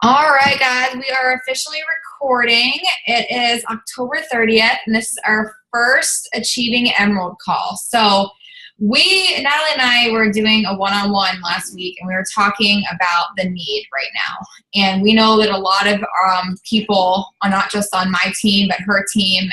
All right, guys, we are officially recording. It is October 30th, and this is our first Achieving Emerald call. So Natalie and I were doing a one-on-one last week, and we were talking about the need right now. And we know that a lot of people, are not just on my team, but her team,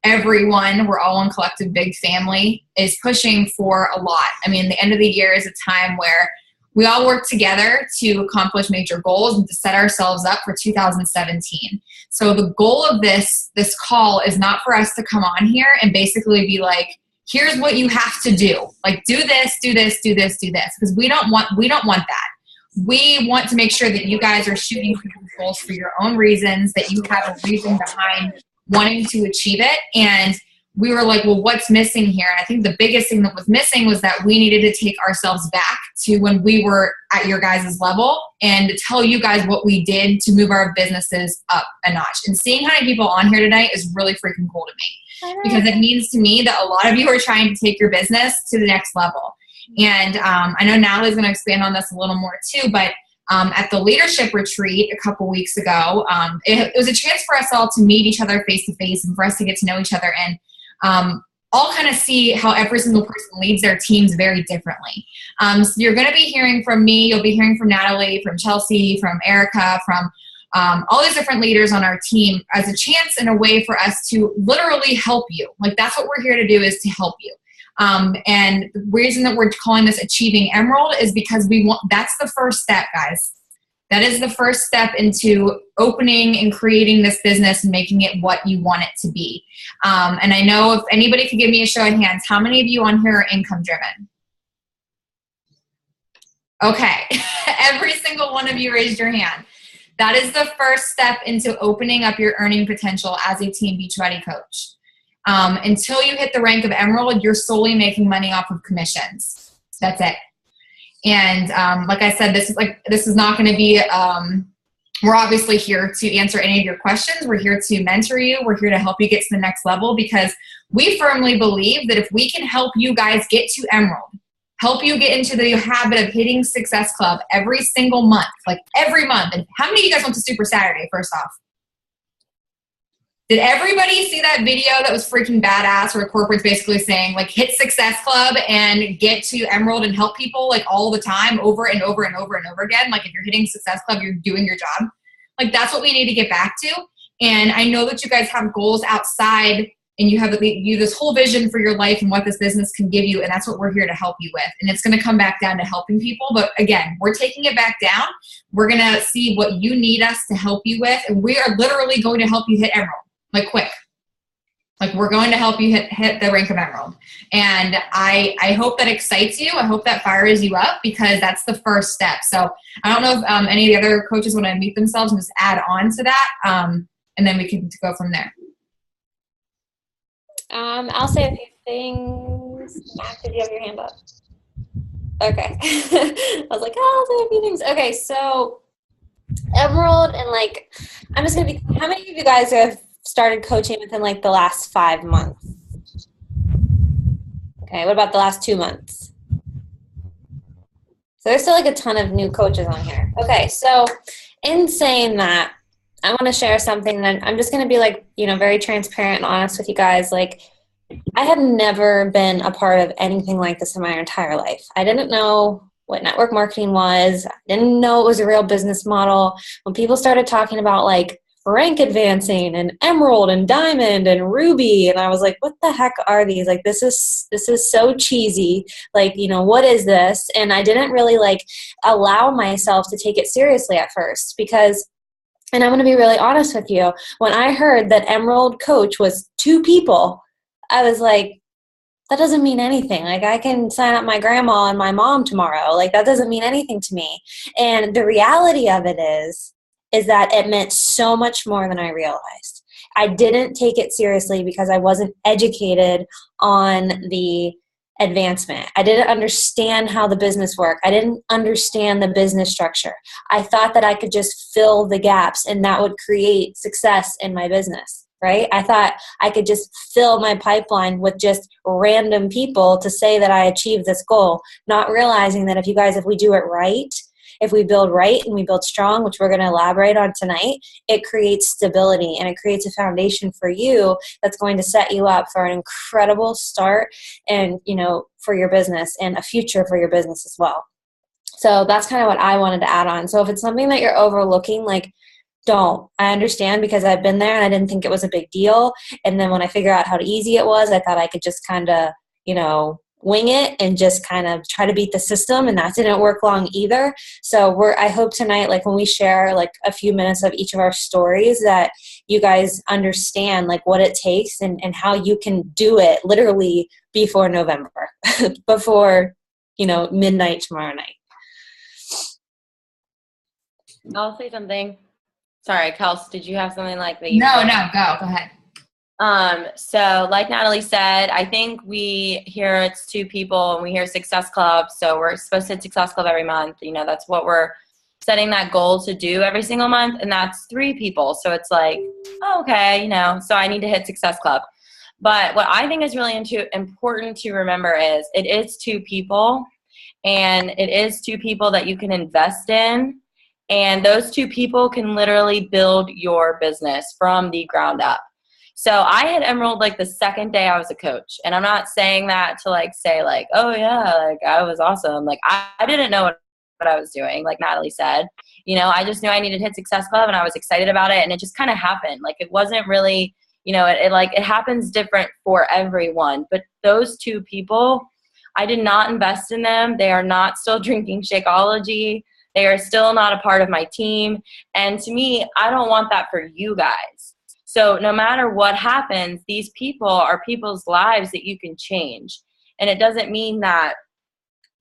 everyone, we're all one collective big family, is pushing for a lot. I mean, the end of the year is a time where we all work together to accomplish major goals and to set ourselves up for 2017. So the goal of this call is not for us to come on here and basically be like, here's what you have to do. Like, do this, do this, do this, do this. Because we don't want that. We want to make sure that you guys are shooting for your goals for your own reasons, that you have a reason behind wanting to achieve it. And we were like, well, what's missing here? And I think the biggest thing that was missing was that we needed to take ourselves back to when we were at your guys' level and to tell you guys what we did to move our businesses up a notch. And seeing how many people on here tonight is really freaking cool to me, because it means to me that a lot of you are trying to take your business to the next level. And I know Natalie's going to expand on this a little more too, but at the leadership retreat a couple weeks ago, it was a chance for us all to meet each other face to face and for us to get to know each other and all kind of see how every single person leads their teams very differently. So you're going to be hearing from me, you'll be hearing from Natalie, from Chelsea, from Erica, from all these different leaders on our team as a chance and a way for us to literally help you. Like, that's what we're here to do, is to help you. And the reason that we're calling this Achieving Emerald is because that's the first step, guys. That is the first step into opening and creating this business and making it what you want it to be. And I know if anybody could give me a show of hands, how many of you on here are income driven? Okay, every single one of you raised your hand. That is the first step into opening up your earning potential as a Team Beachbody coach. Until you hit the rank of Emerald, you're solely making money off of commissions. That's it. And like I said, this is not going to be, we're obviously here to answer any of your questions. We're here to mentor you. We're here to help you get to the next level, because we firmly believe that if we can help you guys get to Emerald, help you get into the habit of hitting Success Club every single month, like every month. And how many of you guys went to Super Saturday, first off? Did everybody see that video that was freaking badass where corporate's basically saying, like, hit Success Club and get to Emerald and help people, like, all the time, over and over and over and over again? Like, if you're hitting Success Club, you're doing your job. Like, that's what we need to get back to. And I know that you guys have goals outside and you have this whole vision for your life and what this business can give you, and that's what we're here to help you with. And it's going to come back down to helping people. But again, we're taking it back down. We're going to see what you need us to help you with, and we are literally going to help you hit Emerald. Like, quick. Like, we're going to help you hit the rank of Emerald. And I hope that excites you. I hope that fires you up, because that's the first step. So I don't know if any of the other coaches want to unmute themselves and just add on to that. And then we can go from there. I'll say a few things. Mac, did you have your hand up? Okay. I was like, I'll say a few things. Okay, so Emerald, and like, I'm just going to be, how many of you guys have started coaching within like the last 5 months? Okay, what about the last 2 months? So there's still like a ton of new coaches on here. Okay, so in saying that, I want to share something that I'm just going to be like, very transparent and honest with you guys. Like, I had never been a part of anything like this in my entire life. I didn't know what network marketing was. I didn't know it was a real business model. When people started talking about like rank advancing and Emerald and Diamond and Ruby, and I was like, what the heck are these? Like, this is so cheesy. Like, what is this? And I didn't really like allow myself to take it seriously at first, because, and I'm going to be really honest with you, when I heard that Emerald Coach was 2 people, I was like, that doesn't mean anything. Like, I can sign up my grandma and my mom tomorrow. Like, that doesn't mean anything to me. And the reality of it is that it meant so much more than I realized. I didn't take it seriously because I wasn't educated on the advancement. I didn't understand how the business worked. I didn't understand the business structure. I thought that I could just fill the gaps and that would create success in my business, right? I thought I could just fill my pipeline with just random people to say that I achieved this goal, not realizing that if we do it right, if we build right and we build strong, which we're going to elaborate on tonight, it creates stability and it creates a foundation for you that's going to set you up for an incredible start and, for your business and a future for your business as well. So that's kind of what I wanted to add on. So if it's something that you're overlooking, like, don't. I understand, because I've been there and I didn't think it was a big deal. And then when I figure out how easy it was, I thought I could just kind of, wing it and just kind of try to beat the system. And that didn't work long either. So I hope tonight, like when we share like a few minutes of each of our stories, that you guys understand like what it takes and how you can do it literally before November, before, midnight tomorrow night. I'll say something. Sorry, Kels, did you have something like that? No, go ahead. So like Natalie said, I think we hear it's 2 people and we hear Success Club. So we're supposed to hit Success Club every month. That's what we're setting that goal to do every single month. And that's 3 people. So it's like, oh, okay, so I need to hit Success Club. But what I think is really important to remember is it is 2 people, and it is 2 people that you can invest in. And those 2 people can literally build your business from the ground up. So I had Emerald like the second day I was a coach. And I'm not saying that to like say like, oh yeah, like I was awesome. Like I didn't know what I was doing, like Natalie said. I just knew I needed to hit Success Club and I was excited about it. And it just kind of happened. Like it wasn't really, it happens different for everyone. But those 2 people, I did not invest in them. They are not still drinking Shakeology. They are still not a part of my team. And to me, I don't want that for you guys. So no matter what happens, these people are people's lives that you can change. And it doesn't mean that,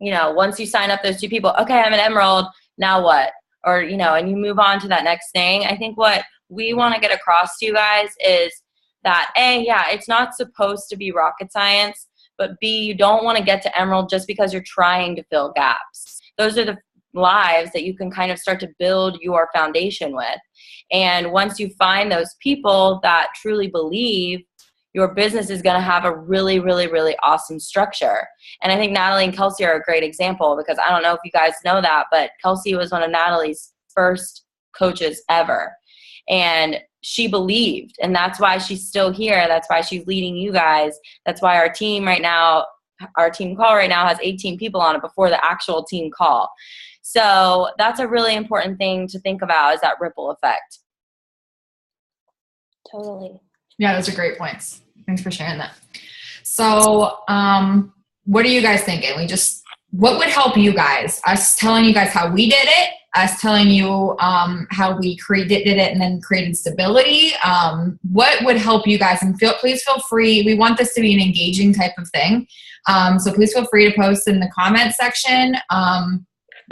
once you sign up those 2 people, okay, I'm an Emerald, now what? Or, and you move on to that next thing. I think what we want to get across to you guys is that A, yeah, it's not supposed to be rocket science, but B, you don't want to get to Emerald just because you're trying to fill gaps. Those are the lives that you can kind of start to build your foundation with. And once you find those people that truly believe, your business is going to have a really, really, really awesome structure. And I think Natalie and Kelsey are a great example, because I don't know if you guys know that, but Kelsey was one of Natalie's first coaches ever. And she believed, and that's why she's still here. That's why she's leading you guys. That's why our team call right now has 18 people on it before the actual team call. So that's a really important thing to think about, is that ripple effect. Totally. Yeah, those are great points. Thanks for sharing that. So what are you guys thinking? What would help you guys? Us telling you guys how we did it, us telling you how we did it and then created stability. What would help you guys? And please feel free. We want this to be an engaging type of thing. So please feel free to post in the comment section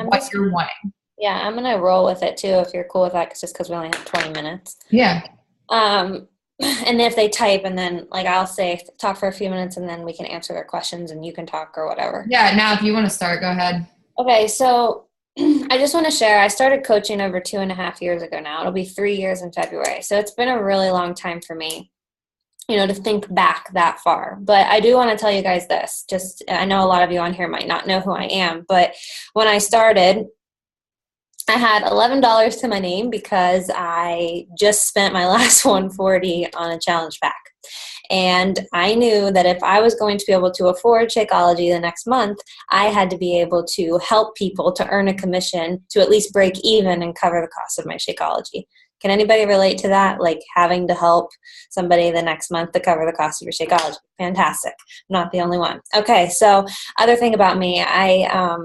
what you're wanting. Yeah, I'm going to roll with it too, if you're cool with that, just because we only have 20 minutes. Yeah. And if they type, and then like I'll say, talk for a few minutes, and then we can answer their questions and you can talk or whatever. Yeah, now if you want to start, go ahead. Okay, so I just want to share, I started coaching over 2.5 years ago now. It'll be 3 years in February. So it's been a really long time for me, to think back that far. But I do want to tell you guys this. I know a lot of you on here might not know who I am, but when I started, I had $11 to my name because I just spent my last $140 on a challenge pack. And I knew that if I was going to be able to afford Shakeology the next month, I had to be able to help people to earn a commission to at least break even and cover the cost of my Shakeology. Can anybody relate to that? Like having to help somebody the next month to cover the cost of your Shakeology. Fantastic. I'm not the only one. Okay, so other thing about me, I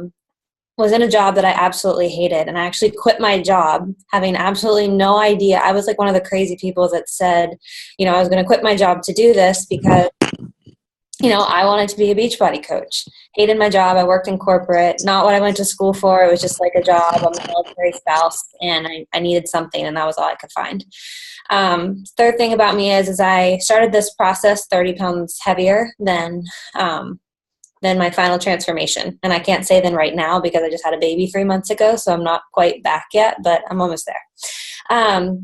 was in a job that I absolutely hated, and I actually quit my job having absolutely no idea. I was like one of the crazy people that said, I was going to quit my job to do this because, I wanted to be a Beachbody coach. Hated my job. I worked in corporate, not what I went to school for. It was just like a job. I'm a military spouse, and I needed something, and that was all I could find. Third thing about me is I started this process 30 pounds heavier than my final transformation. And I can't say then right now because I just had a baby 3 months ago, so I'm not quite back yet, but I'm almost there.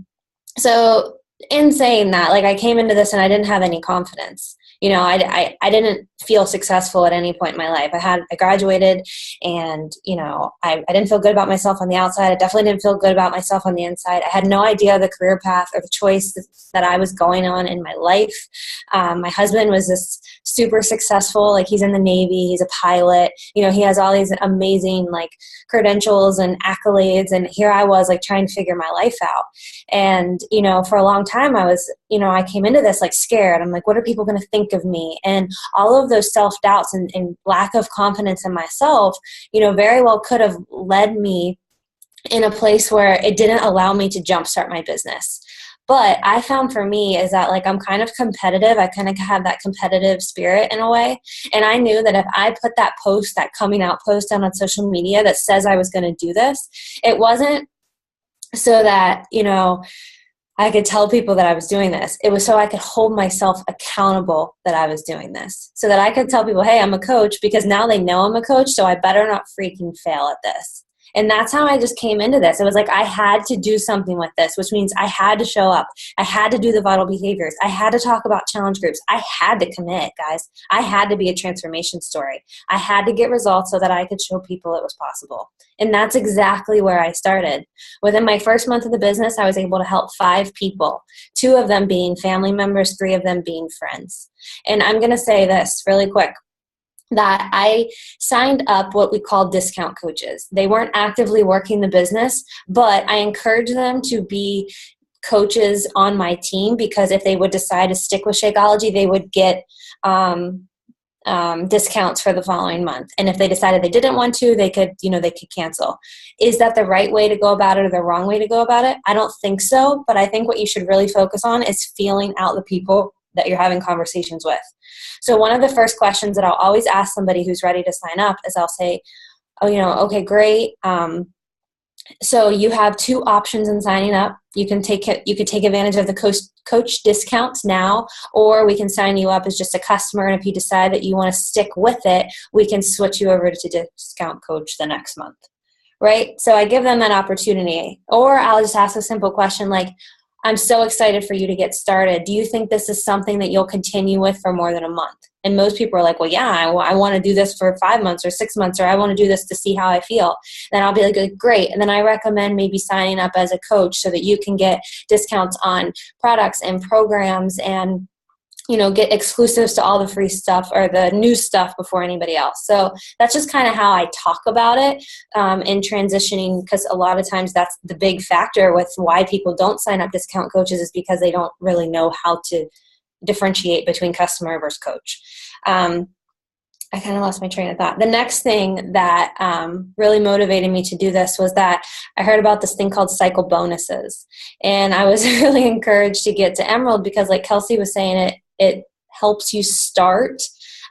So in saying that, like, I came into this and I didn't have any confidence. You know, I didn't feel successful at any point in my life. I graduated and, you know, I didn't feel good about myself on the outside. I definitely didn't feel good about myself on the inside. I had no idea the career path or the choice that I was going on in my life. My husband was this super successful, like, he's in the Navy, he's a pilot, you know, he has all these amazing, like, credentials and accolades. And here I was, like, trying to figure my life out. And, you know, for a long time I was, you know, I came into this like scared. I'm like, what are people going to think of me? And all of those self-doubts and lack of confidence in myself, you know, very well could have led me in a place where it didn't allow me to jumpstart my business. But I found for me is that, like, I'm kind of competitive. I kind of have that competitive spirit in a way. And I knew that if I put that post, that coming out post down on social media that says I was going to do this, it wasn't so that, you know, I could tell people that I was doing this. It was so I could hold myself accountable that I was doing this. So that I could tell people, hey, I'm a coach, because now they know I'm a coach, so I better not freaking fail at this. And that's how I just came into this. It was like I had to do something with this, which means I had to show up. I had to do the vital behaviors. I had to talk about challenge groups. I had to commit, guys. I had to be a transformation story. I had to get results so that I could show people it was possible. And that's exactly where I started. Within my first month of the business, I was able to help 5 people, 2 of them being family members, 3 of them being friends. And I'm going to say this really quick, that I signed up what we call discount coaches. They weren't actively working the business, but I encouraged them to be coaches on my team, because if they would decide to stick with Shakeology, they would get discounts for the following month. And if they decided they didn't want to, they could, you know, they could cancel. Is that the right way to go about it or the wrong way to go about it? I don't think so, but I think what you should really focus on is feeling out the people that you're having conversations with. So one of the first questions that I'll always ask somebody who's ready to sign up is I'll say, oh, you know, okay, great. So you have 2 options in signing up. You could take advantage of the coach discounts now, or we can sign you up as just a customer. And if you decide that you want to stick with it, we can switch you over to discount coach the next month. Right? So I give them that opportunity. Or I'll just ask a simple question like, I'm so excited for you to get started. Do you think this is something that you'll continue with for more than a month? And most people are like, well, yeah, I want to do this for 5 months or 6 months, or I want to do this to see how I feel. Then I'll be like, great. And then I recommend maybe signing up as a coach so that you can get discounts on products and programs and, you know, get exclusives to all the free stuff or the new stuff before anybody else. So that's just kind of how I talk about it in transitioning, because a lot of times that's the big factor with why people don't sign up discount coaches, is because they don't really know how to differentiate between customer versus coach. I kind of lost my train of thought. The next thing that really motivated me to do this was that I heard about this thing called cycle bonuses. And I was really encouraged to get to Emerald because, like Kelsey was saying, it helps you start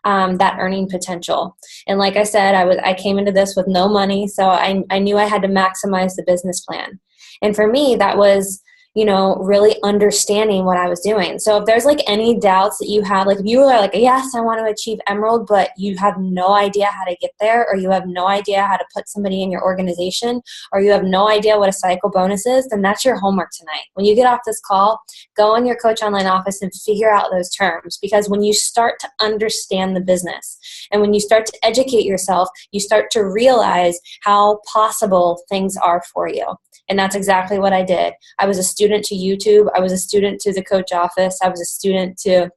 that earning potential. And like I said, I came into this with no money, so I knew I had to maximize the business plan. And for me, that was, you know, really understanding what I was doing. So if there's like any doubts that you have, like if you are like, yes, I want to achieve Emerald, but you have no idea how to get there, or you have no idea how to put somebody in your organization, or you have no idea what a cycle bonus is, then that's your homework tonight. When you get off this call, go in your Coach Online office and figure out those terms, because when you start to understand the business and when you start to educate yourself, you start to realize how possible things are for you. And that's exactly what I did. I was a student to YouTube. I was a student to the coach office. I was a student to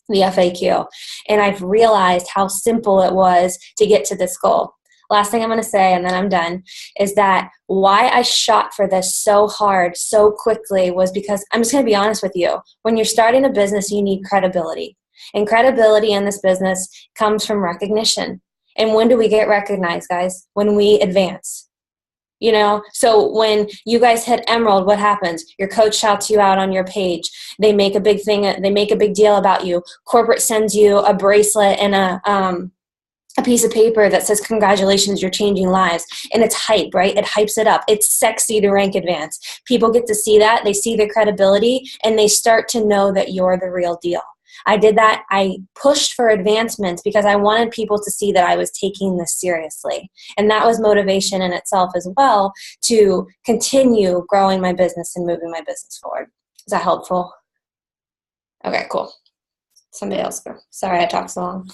the FAQ. And I've realized how simple it was to get to this goal. Last thing I'm going to say, and then I'm done, is that why I shot for this so hard, so quickly, was because I'm just going to be honest with you. When you're starting a business, you need credibility. And credibility in this business comes from recognition. And when do we get recognized, guys? When we advance. You know, so when you guys hit Emerald, what happens? Your coach shouts you out on your page. They make a big thing. They make a big deal about you. Corporate sends you a bracelet and a piece of paper that says, congratulations, you're changing lives. And it's hype, right? It hypes it up. It's sexy to rank advance. People get to see that. They see the credibility, and they start to know that you're the real deal. I did that. I pushed for advancements because I wanted people to see that I was taking this seriously. And that was motivation in itself as well to continue growing my business and moving my business forward. Is that helpful? Okay, cool. Somebody else go. Sorry I talked so long.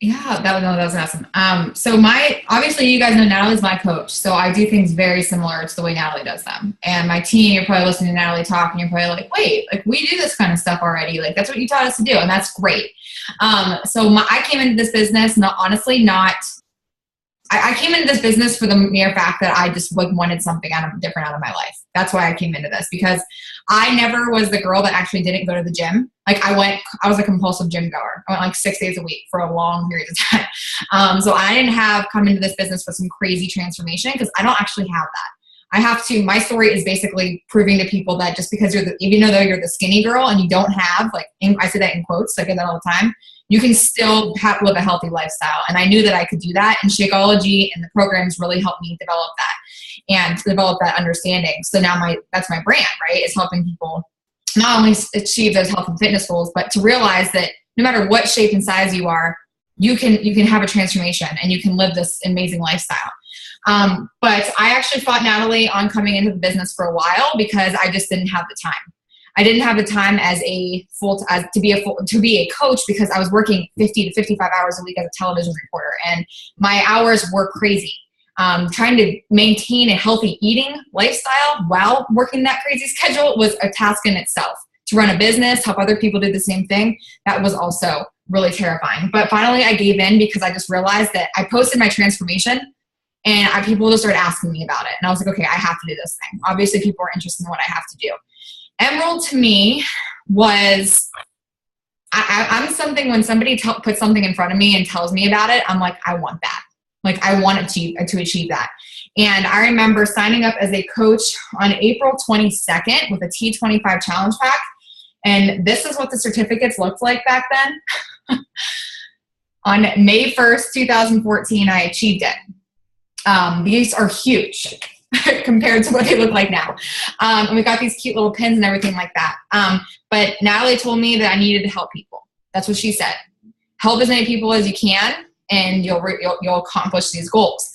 Yeah, that was awesome. So obviously you guys know Natalie's my coach, so I do things very similar to the way Natalie does them. And my team, you're probably listening to Natalie talk and you're probably like, wait, like we do this kind of stuff already. Like that's what you taught us to do. And that's great. I came into this business, I came into this business for the mere fact that I just like wanted something different out of my life. That's why I came into this, because I never was the girl that actually didn't go to the gym. Like I was a compulsive gym goer. I went like 6 days a week for a long period of time. So I didn't come into this business for some crazy transformation, because I don't actually have that. My story is basically proving to people that just because even though you're the skinny girl and you don't have, I say that in quotes, I get that all the time, you can still live a healthy lifestyle. And I knew that I could do that. And Shakeology and the programs really helped me develop that and develop that understanding. So now that's my brand, right? Is helping people not only achieve those health and fitness goals, but to realize that no matter what shape and size you are, you can have a transformation and you can live this amazing lifestyle. But I actually fought Natalie on coming into the business for a while because I just didn't have the time. I didn't have the time to be a coach, because I was working 50 to 55 hours a week as a television reporter, and my hours were crazy. Trying to maintain a healthy eating lifestyle while working that crazy schedule was a task in itself. To run a business, help other people do the same thing, that was also really terrifying. But finally I gave in, because I just realized that I posted my transformation and people just started asking me about it. And I was like, okay, I have to do this thing. Obviously people are interested in what I have to do. Emerald to me was, I'm something, when somebody puts something in front of me and tells me about it, I'm like, I want that. Like I want to achieve that. And I remember signing up as a coach on April 22nd with a T25 challenge pack. And this is what the certificates looked like back then. On May 1st, 2014, I achieved it. These are huge compared to what they look like now. And we got these cute little pins and everything like that. But Natalie told me that I needed to help people. That's what she said. Help as many people as you can, and you'll accomplish these goals.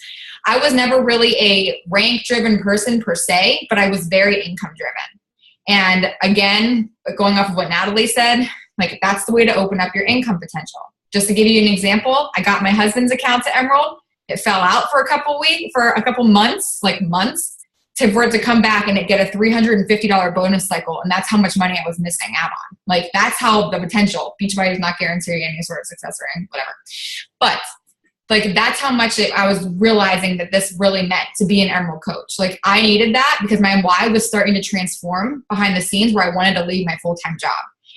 I was never really a rank-driven person per se, but I was very income-driven. And again, going off of what Natalie said, like that's the way to open up your income potential. Just to give you an example, I got my husband's account to Emerald. It fell out for a couple months, for it to come back and it get a $350 bonus cycle. And that's how much money I was missing out on. Like that's how the potential, Beachbody is not guaranteeing any sort of success or whatever. But like, that's how much I was realizing that this really meant to be an Emerald coach. Like I needed that because my why was starting to transform behind the scenes, where I wanted to leave my full-time job.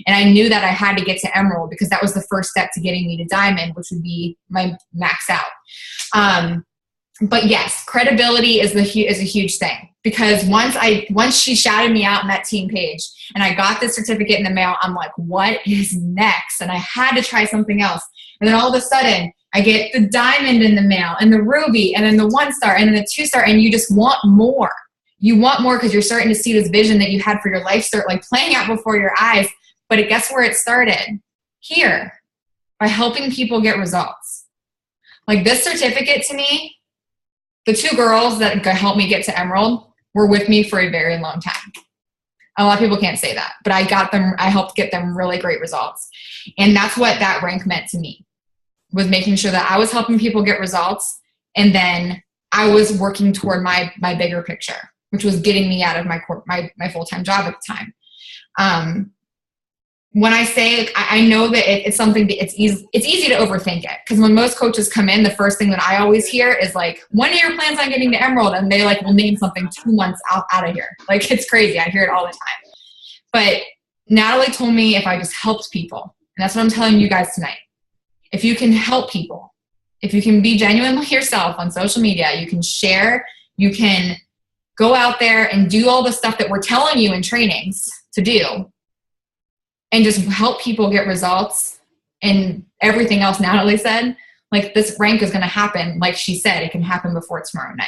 And I knew that I had to get to Emerald because that was the first step to getting me to Diamond, which would be my max out. But yes, credibility is a huge thing, because once she shouted me out on that team page and I got the certificate in the mail, I'm like, what is next? And I had to try something else. And then all of a sudden I get the Diamond in the mail and the Ruby and then the 1-star and then the 2-star, and you just want more. You want more because you're starting to see this vision that you had for your life start like playing out before your eyes. But guess where it started? Here, by helping people get results. Like this certificate to me, the 2 girls that helped me get to Emerald were with me for a very long time. A lot of people can't say that, but I helped get them really great results. And that's what that rank meant to me, was making sure that I was helping people get results. And then I was working toward my bigger picture, which was getting me out of my full-time job at the time. When I say, I know that it's something that it's easy to overthink it, because when most coaches come in, the first thing that I always hear is like, when are your plans on getting to Emerald? And they will name something 2 months out of here. Like it's crazy. I hear it all the time. But Natalie told me if I just helped people, and that's what I'm telling you guys tonight. If you can help people, if you can be genuinely yourself on social media, you can share, you can go out there and do all the stuff that we're telling you in trainings to do, and just help people get results and everything else Natalie said, like this rank is going to happen. Like she said, it can happen before tomorrow night.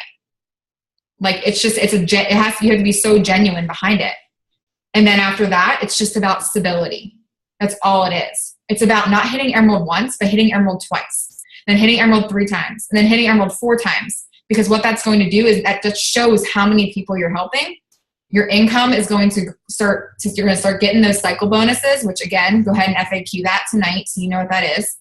Like you have to be so genuine behind it. And then after that, it's just about stability. That's all it is. It's about not hitting Emerald once, but hitting Emerald twice, then hitting Emerald 3 times, and then hitting Emerald 4 times. Because what that's going to do is that just shows how many people you're helping. Your income is going to you're going to start getting those cycle bonuses, which again, go ahead and FAQ that tonight so you know what that is.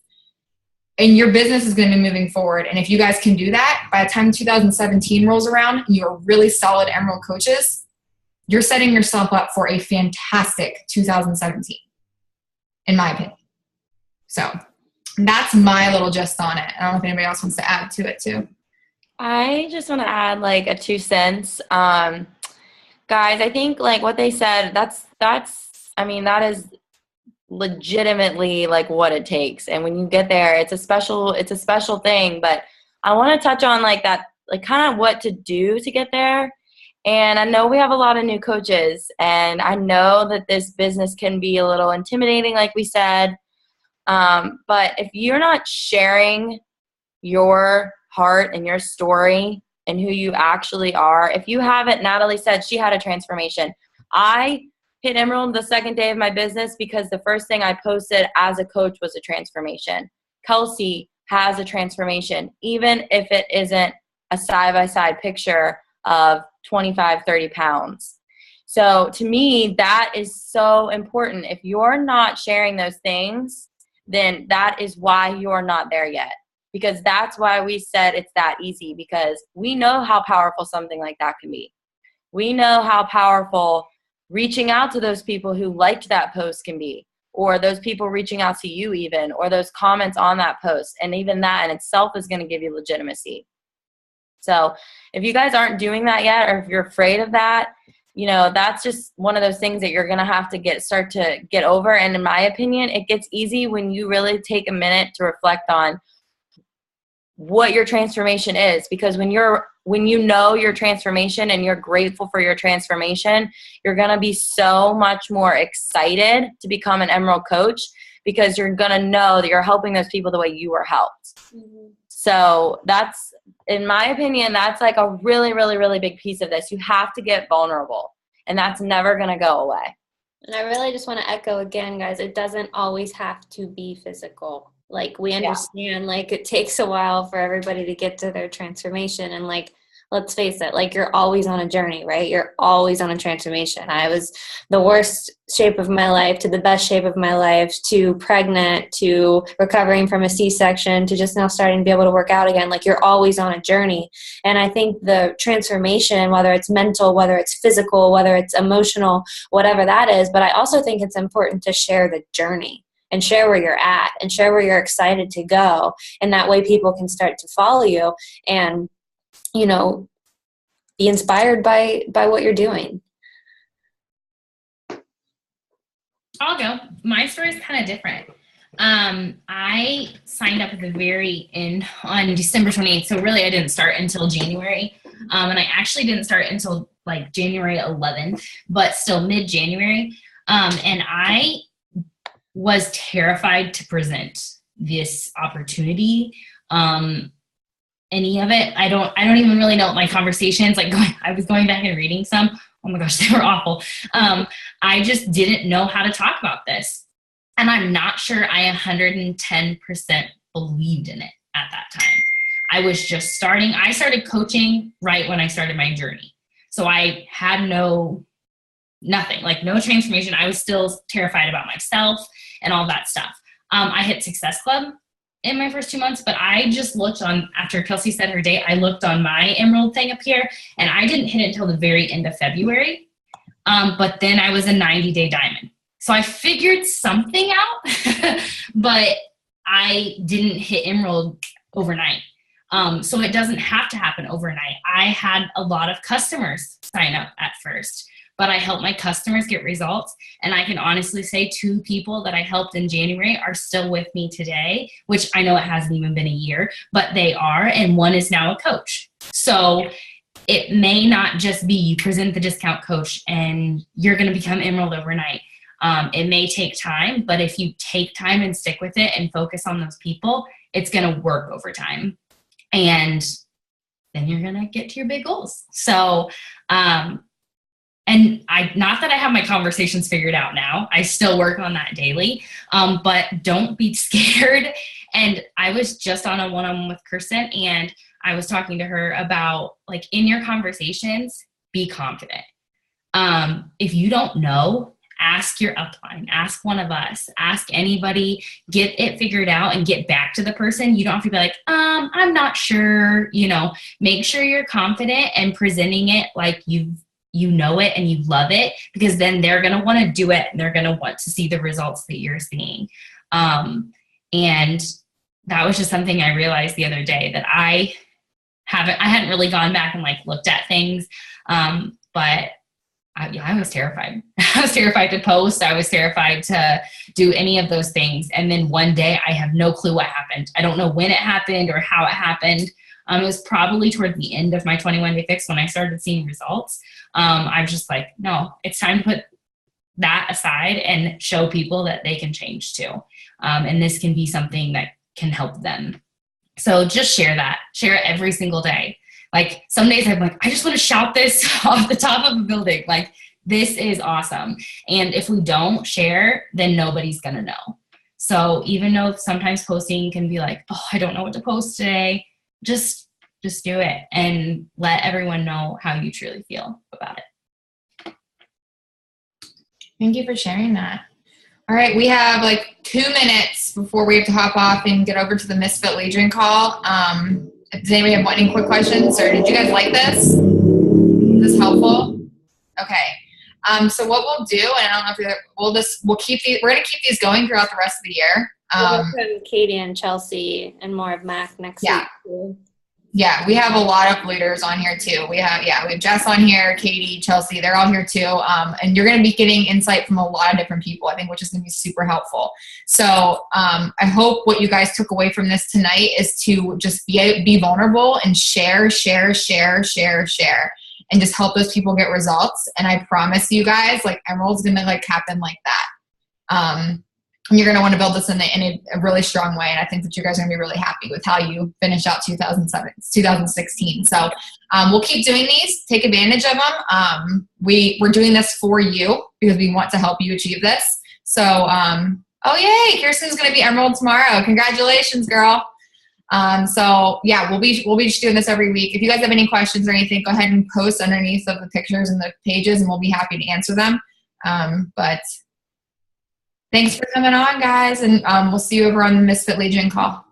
And your business is going to be moving forward. And if you guys can do that, by the time 2017 rolls around, you're really solid Emerald coaches, you're setting yourself up for a fantastic 2017, in my opinion. So that's my little gist on it. I don't know if anybody else wants to add to it too. I just want to add like a 2 cents. Guys, I think like what they said, that is legitimately like what it takes. And when you get there, it's a special thing. But I want to touch on like that, like kind of what to do to get there. And I know we have a lot of new coaches, and I know that this business can be a little intimidating, like we said. But if you're not sharing your heart and your story and who you actually are, if you haven't, Natalie said she had a transformation. I hit Emerald the second day of my business because the first thing I posted as a coach was a transformation. Kelsey has a transformation, even if it isn't a side-by-side picture of 25, 30 pounds. So to me, that is so important. If you're not sharing those things, then that is why you're not there yet. Because that's why we said it's that easy, because we know how powerful something like that can be. We know how powerful reaching out to those people who liked that post can be, or those people reaching out to you even, or those comments on that post. And even that in itself is going to give you legitimacy. So if you guys aren't doing that yet, or if you're afraid of that, that's just one of those things that you're going to have to start to get over. And in my opinion, it gets easy when you really take a minute to reflect on what your transformation is. Because when you know your transformation and you're grateful for your transformation, you're going to be so much more excited to become an Emerald coach, because you're going to know that you're helping those people the way you were helped. Mm-hmm. So that's, in my opinion, that's like a really, really, really big piece of this. You have to get vulnerable, and that's never going to go away. And I really just want to echo again, guys, it doesn't always have to be physical. Like, we understand, like, it takes a while for everybody to get to their transformation. And, like, let's face it, like, you're always on a journey, right? You're always on a transformation. I was the worst shape of my life to the best shape of my life, to pregnant, to recovering from a C-section, to just now starting to be able to work out again. Like, you're always on a journey. And I think the transformation, whether it's mental, whether it's physical, whether it's emotional, whatever that is, but I also think it's important to share the journey and share where you're at and share where you're excited to go. And that way people can start to follow you and, be inspired by what you're doing. I'll go. My story is kind of different. I signed up at the very end on December 28th. So really I didn't start until January. And I actually didn't start until like January 11th, but still mid-January. And I was terrified to present this opportunity. Any of it. I don't even really know what my conversations, I was going back and reading some. Oh my gosh, they were awful. I just didn't know how to talk about this. And I'm not sure I 110% believed in it at that time. I was just starting. I started coaching right when I started my journey. So I had nothing, like no transformation. I was still terrified about myself and all that stuff. I hit Success Club in my first 2 months, but I just looked on, after Kelsey said her date, I looked on my Emerald thing up here, and I didn't hit it until the very end of February. But then I was a 90-day diamond. So I figured something out, but I didn't hit Emerald overnight. So it doesn't have to happen overnight. I had a lot of customers sign up at first, but I helped my customers get results. And I can honestly say 2 people that I helped in January are still with me today, which I know it hasn't even been a year, but they are. And one is now a coach. So it may not just be you present the discount coach and you're going to become Emerald overnight. It may take time, but if you take time and stick with it and focus on those people, it's going to work over time. And then you're going to get to your big goals. So, and not that I have my conversations figured out now. I still work on that daily, but don't be scared. And I was just on a one-on-one with Kirsten, and I was talking to her about, like, in your conversations, be confident. If you don't know, ask your upline, ask one of us, ask anybody, get it figured out and get back to the person. You don't have to be like, I'm not sure, make sure you're confident and presenting it like you know it and you love it, because then they're going to want to do it and they're going to want to see the results that you're seeing. And that was just something I realized the other day, that I hadn't really gone back and like looked at things. But I was terrified. I was terrified to post. I was terrified to do any of those things. And then one day I have no clue what happened. I don't know when it happened or how it happened. It was probably toward the end of my 21-day fix when I started seeing results. I was just like, no, it's time to put that aside and show people that they can change too. And this can be something that can help them. So just share that. Share it every single day. Like some days I'm like, I just want to shout this off the top of a building. Like, this is awesome. And if we don't share, then nobody's going to know. So even though sometimes posting can be like, oh, I don't know what to post today, just do it and let everyone know how you truly feel about it. Thank you for sharing that. All right, we have like 2 minutes before we have to hop off and get over to the Misfit Legion call. Does anybody have any quick questions, or did you guys like this? Is this helpful? Okay. So what we'll do, and I don't know if we'll keep these. We're gonna keep these going throughout the rest of the year. Welcome Katie and Chelsea and more of Mac next week too. Yeah, we have a lot of leaders on here too. We have Jess on here, Katie, Chelsea, they're all here too. And you're going to be getting insight from a lot of different people, I think, which is going to be super helpful. So I hope what you guys took away from this tonight is to just be vulnerable and share, and just help those people get results. And I promise you guys, like, Emerald's going to like happen like that. You're going to want to build this in a really strong way. And I think that you guys are going to be really happy with how you finish out 2016. So we'll keep doing these. Take advantage of them. We're doing this for you because we want to help you achieve this. So, oh, yay. Kirsten's going to be Emerald tomorrow. Congratulations, girl. So yeah, we'll be just doing this every week. If you guys have any questions or anything, go ahead and post underneath of the pictures and the pages and we'll be happy to answer them. But thanks for coming on, guys, and we'll see you over on the Misfit Legion call.